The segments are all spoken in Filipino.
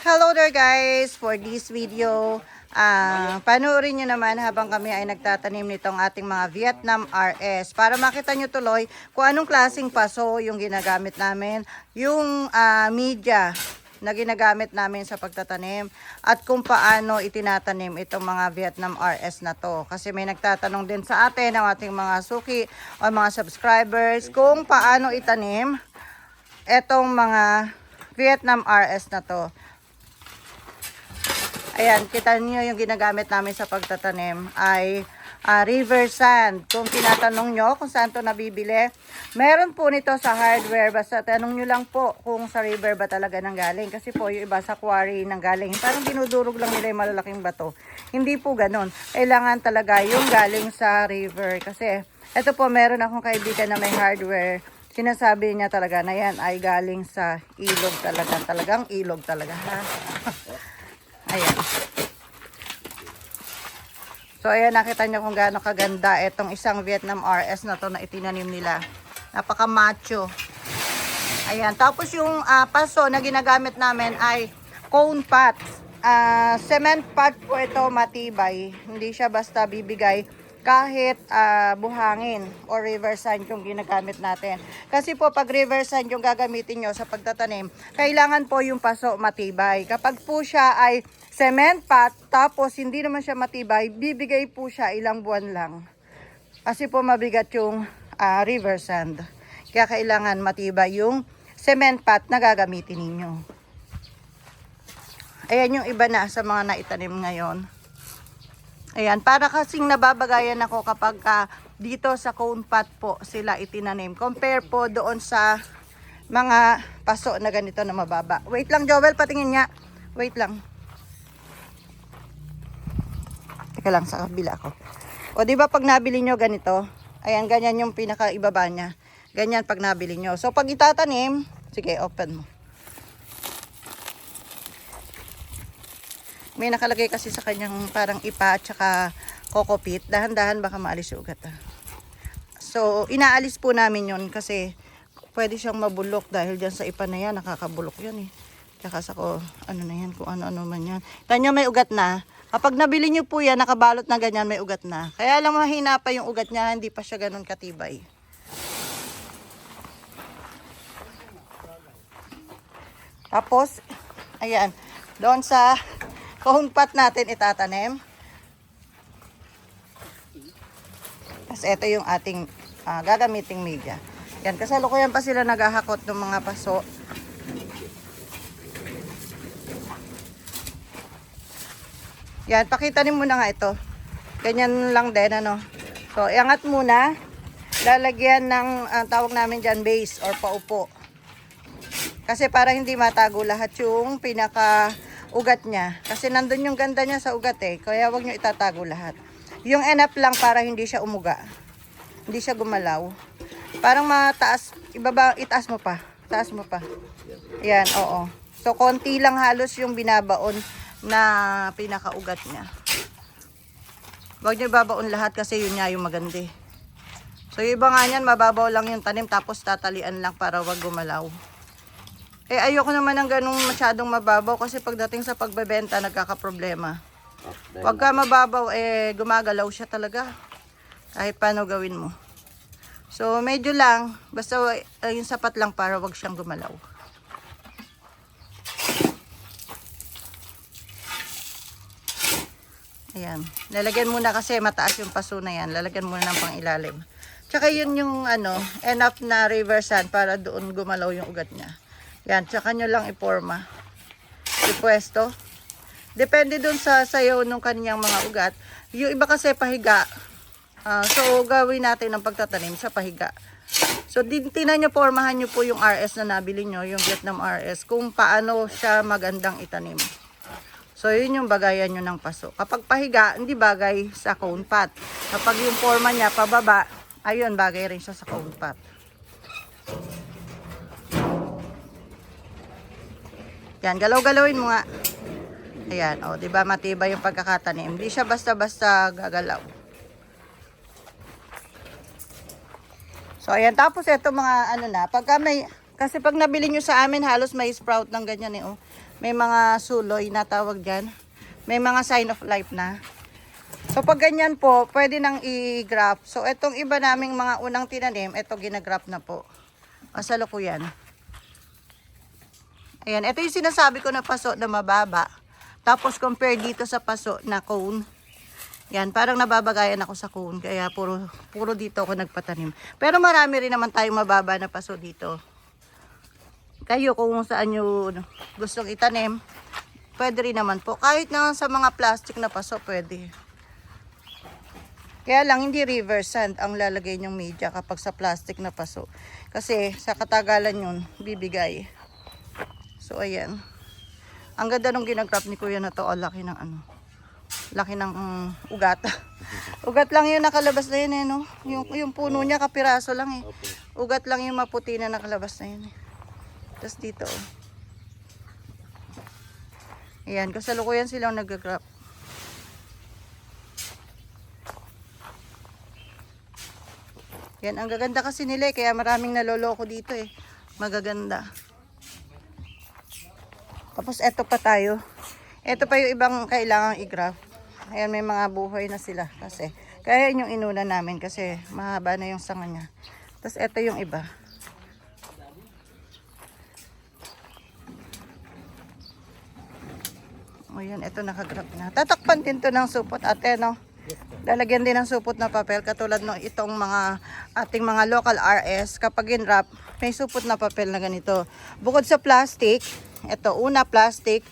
Hello there guys! For this video, panoorin nyo naman habang kami ay nagtatanim nitong ating mga Vietnam RS para makita nyo tuloy kung anong klaseng paso yung ginagamit namin, yung media na ginagamit namin sa pagtatanim at kung paano itinatanim itong mga Vietnam RS na to. Kasi may nagtatanong din sa atin ng ating mga suki o mga subscribers kung paano itanim itong mga Vietnam RS na to. Ayan, kita niyo yung ginagamit namin sa pagtatanim ay river sand. Kung tinatanong nyo kung saan to nabibili, meron po nito sa hardware. Basta tanong nyo lang po kung sa river ba talaga nang galing. Kasi po yung iba sa quarry nang galing. Parang dinudurog lang nila yung malalaking bato. Hindi po ganun. Kailangan talaga yung galing sa river. Kasi ito po, meron akong kaibigan na may hardware. Sinasabi niya talaga na yan ay galing sa ilog talaga. Talagang ilog talaga. Ha? Ayan. So, ayan, nakita nyo kung gaano kaganda itong isang Vietnam RS na to na itinanim nila. Napaka-macho. Ayan. Tapos yung paso na ginagamit namin ay cone pot. Cement pot po ito, matibay. Hindi siya basta bibigay kahit buhangin o river sand yung ginagamit natin. Kasi po pag river sand yung gagamitin nyo sa pagtatanim, kailangan po yung paso matibay. Kapag po siya ay cement pot, tapos hindi naman siya matibay, bibigay po siya ilang buwan lang. Kasi po mabigat yung river sand. Kaya kailangan matibay yung cement pot na gagamitin ninyo. Ayan yung iba na sa mga naitanim ngayon. Ayan, para kasing nababagayan ako kapag dito sa cone pot po sila itinanim. Compare po doon sa mga paso na ganito na mababa. Wait lang, Joel, patingin niya. Wait lang. Teka lang, sa kabila ko. O, di ba pag nabili nyo ganito, ayan, ganyan yung pinakaibaba niya. Ganyan pag nabili nyo. So, pag itatanim, sige, open mo. May nakalagay kasi sa kanyang parang ipa at saka kokopit. Dahan-dahan baka maalis yung ugat. So, inaalis po namin yun kasi pwede siyang mabulok dahil dyan sa ipa na yan, nakakabulok yan eh. Tsaka sa ano na yan, kung ano-ano man yan. Tanyo may ugat na. Kapag nabili nyo po yan, nakabalot na ganyan, may ugat na. Kaya lang mahina pa yung ugat niya, hindi pa siya ganun katibay. Tapos, ayan, doon sa cone pot natin itatanim. Tapos ito yung ating gagamiting media. Yan, kasalukuyan pa sila naghahakot ng mga paso. Yan, pakitanim muna nga ito. Ganyan lang din, ano. So, iangat muna. Lalagyan ng tawag namin dyan, base or paupo. Kasi para hindi matago lahat yung pinaka-ugat niya. Kasi nandun yung ganda niya sa ugat eh. Kaya wag nyo itatago lahat. Yung enough lang para hindi siya umuga. Hindi siya gumalaw. Parang mataas. Ibaba, itaas mo pa. Taas mo pa. Yan, oo. So, konti lang halos yung binabaon na pinakaugat niya. Huwag nyo babaon lahat kasi yun nga yung maganda. So yung iba nga yan, mababaw lang yung tanim tapos tatalian lang para wag gumalaw. Eh ayoko naman ng ganung masyadong mababaw kasi pagdating sa pagbebenta nagkakaproblema. Huwag ka mababaw eh gumagalaw siya talaga. Kahit paano gawin mo. So medyo lang, basta yung sapat lang para wag siyang gumalaw. Ayan. Lalagyan muna kasi mataas yung paso na yan. Lalagyan muna ng pang ilalim. Tsaka yun yung enough na river sand para doon gumalaw yung ugat niya. Yan. Tsaka nyo lang iporma. Ipwesto. Depende doon sa sayo ng kanyang mga ugat. Yung iba kasi pahiga. So gawin natin ang pagtatanim sa pahiga. So tinan nyo, pormahan nyo po yung RS na nabili nyo. Yung Vietnam RS. Kung paano siya magandang itanim. So, yun yung bagayan nyo ng paso. Kapag pahiga, hindi bagay sa cone pot. Kapag yung forma niya pababa, ayun, bagay rin siya sa cone pot. Yan, galaw-galawin mo nga. Ayan, o, diba matibay yung pagkakatanim. Hindi siya basta-basta gagalaw. So, ayan, tapos ito mga pagka may Kasi pag nabili nyo sa amin, halos may sprout ng ganyan eh. Oh. May mga suloy na tawag dyan. May mga sign of life na. So pag ganyan po, pwede nang i-graft. So itong iba naming mga unang tinanim, ito ginagraft na po. Kasalukuyan. Ayan, ito yung sinasabi ko na paso na mababa. Tapos compare dito sa paso na cone. Yan, parang nababagayan ako sa cone. Kaya puro dito ako nagpatanim. Pero marami rin naman tayong mababa na paso dito. Kayo kung saan nyo gustong itanim, pwede rin naman po. Kahit na sa mga plastic na paso, pwede. Kaya lang hindi river sand ang lalagay nyong media kapag sa plastic na paso. Kasi sa katagalan yun, bibigay. So ayan. Ang ganda nung ginagrap ni Kuya na to. Oh, laki ng ano. Laki ng ugat. Ugat lang yung nakalabas na yun eh, no? Yung puno niya kapiraso lang eh. Ugat lang yung maputi na nakalabas na yun eh. Tapos dito oh. Ayan, kasalukuyan silang nag-grap. Yan, ang gaganda kasi nila eh. Kaya maraming naloloko dito eh. Magaganda. Tapos eto pa tayo. Eto pa yung ibang kailangang i-graft. Ayan, may mga buhay na sila kasi. Kaya yun yung inuna namin kasi mahaba na yung sanga niya. Tapos eto yung iba. O yan, eto nakagraft na. Tatakpan din to ng supot ate, no? Lalagyan din ng supot na papel katulad ng itong mga ating mga local RS. Kapag in-wrap, may supot na papel na ganito. Bukod sa plastic, ito una plastic.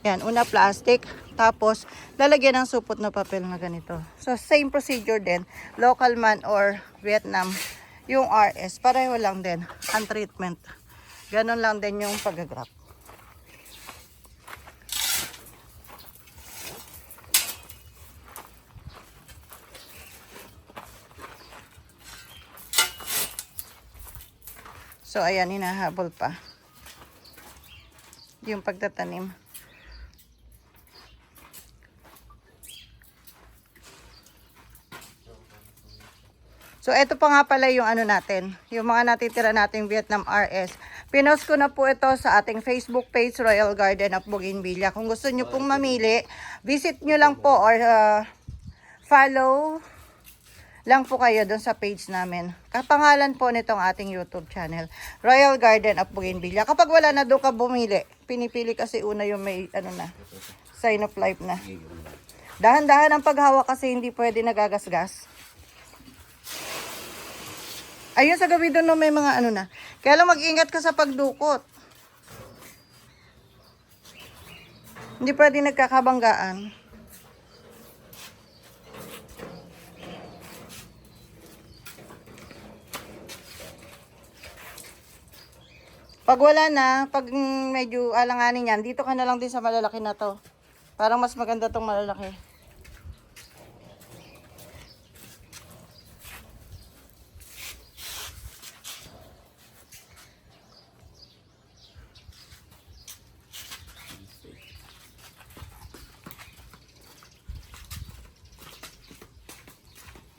Yan, una plastic. Tapos, lalagyan ng supot na papel na ganito. So, same procedure din. Local man or Vietnam. Yung RS, pareho lang din. Ang treatment. Ganon lang din yung pag-grap. So, ayan, hinahabol pa. Yung pagtatanim. So, ito pa nga pala yung ano natin. Yung mga natitira nating Vietnam RS. Pinost ko na po ito sa ating Facebook page, Royal Garden of Bougainvillea. Kung gusto nyo pong mamili, visit nyo lang po or follow lang po kayo doon sa page namin. Kapangalan po nitong ating YouTube channel, Royal Garden of Bougainvillea. Kapag wala na doon ka bumili, pinipili kasi una yung may ano na, sign of life na. Dahan-dahan ang paghawak kasi hindi pwede nagagasgas. Ayun sa gabi doon no, may mga ano na. Kaya lang mag-ingat ka sa pagdukot. Hindi pwede nagkakabanggaan. Pag wala na, pag medyo alanganin yan, dito ka na lang din sa malalaki na to. Parang mas maganda tong malalaki.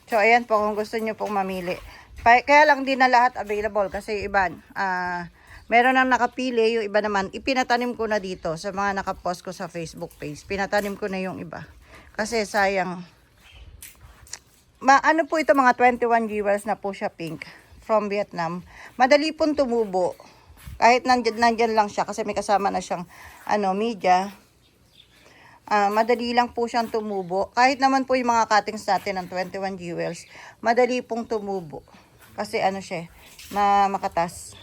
So, ayan po kung gusto nyo pong mamili. Kaya lang din na lahat available kasi iba, meron nang nakapili, yung iba naman, ipinatanim ko na dito sa mga nakapost ko sa Facebook page. Pinatanim ko na yung iba. Kasi sayang. Ano po ito, mga 21 jewels na po siya pink from Vietnam. Madali pong tumubo. Kahit nandyan lang siya kasi may kasama na siyang media. Madali lang po siyang tumubo. Kahit naman po yung mga cuttings natin ng 21 jewels, madali pong tumubo. Kasi siya, makatas.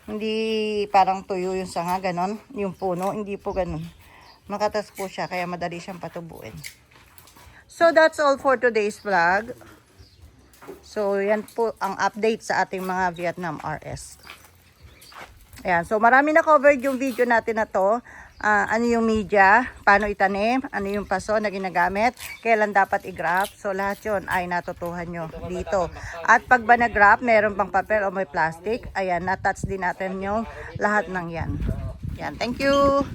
Hindi parang tuyo yung sanga, ganon. Yung puno, hindi po ganon. Makatas po siya, kaya madali siyang patubuin. So, that's all for today's vlog. So, yan po ang update sa ating mga Vietnam RS. Ayan, so marami na covered yung video natin na to. Ano yung media, paano itanim, ano yung paso na ginagamit, kailan dapat i-graft. So lahat yun ay natutuhan nyo dito. At pag ba nag-graft, meron pang papel o may plastic, ayan, na-touch din natin yung lahat ng yan. Yan, thank you!